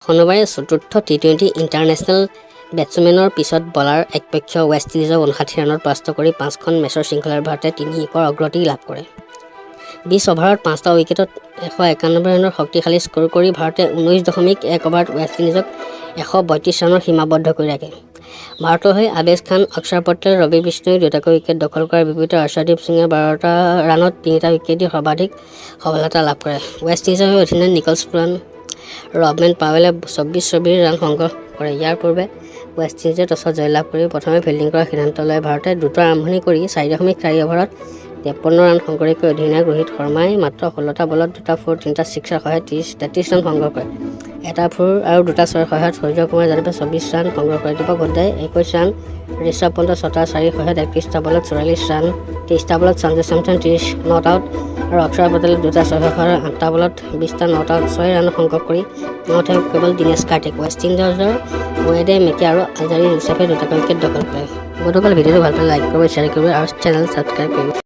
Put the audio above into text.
শনিবাৰে চতুৰ্থ T20 international বেটছমেনৰ পিছত বলাৰ একপক্ষীয় ৱেষ্ট ইণ্ডিজক 59 ৰানত পৰাস্ত কৰি 5খন মেচৰ শৃংখলাৰ ভাৰতে 3-1 অগ্ৰগতি লাভ কৰে। 20 অভাৰত 5টা উইকেটত 191 ৰানৰ শক্তিশালী স্ক'ৰ কৰি ভাৰতে 19.1 অভাৰত ৱেষ্ট ইণ্ডিজক 132 ৰানৰ সীমাবদ্ধ কৰি ৰাখে। ভাৰতৰ হৈ আবেজ খান, অক্ষৰ পটেল, ৰবি বিষ্ণুই দুটাকৈ উইকেট দখল কৰাৰ বিপৰীতে হৰ্ষদীপ সিঙে 12টা ৰানত 3টা উইকেট দি সৰ্বাধিক সফলতা লাভ কৰে। ৱেষ্ট ইণ্ডিজৰ হৈ অধিনায়ক নিকলছ পুৰাণ, ৰবমেন পাৱেলে 24 ৰান সংগ্ৰহ কৰে। ইয়াৰ পূৰ্বে ৱেষ্ট ইণ্ডিজে টছত জয়লাভ কৰি প্ৰথমে ফিল্ডিং কৰাৰ সিদ্ধান্ত লয় ভাৰতে দ্ৰুত আৰম্ভণি কৰি 4.4 অভাৰত 53 ৰান সংগ্ৰহ কৰি অধিনায়ক ৰোহিত শৰ্মাই মাত্ৰ 16টা বলত 2টা ফ'ৰ 3টা ছিক্সাৰ সহায়ত 33 ৰান সংগ্ৰহ কৰে। এটা ফ'ৰ আৰু 2টা ছয়ৰ সহায়ত সূৰ্য কুমাৰ যাদৱে 24 ৰান সংগ্ৰহ কৰে। দীপক হুডাই 21 ৰান, ঋষভ পন্থে 6টা 4ৰ সহায়ত 31টা বলত 44 ৰান, 23টা বলত সঞ্জু চেমছন 30 নট আউট আৰু অক্ষৰ পটেলে 2টা 6ৰ সহায়ত 8টা বলত 20টা নট আউট 6 ৰান সংগ্ৰহ কৰি কেৱল দীনেশ কাৰ্তিক, ৱেষ্ট ইণ্ডিজৰ ৱেডে মেকি আৰু আলজাৰী জোচেফে দুটাকৈ উইকেট দখল কৰে। গতকাল ভিডিঅ'টো ভাল পালে লাইক কৰিব, শ্বেয়াৰ কৰিব আৰু চেনেল ছাবস্ক্ৰাইব কৰিব।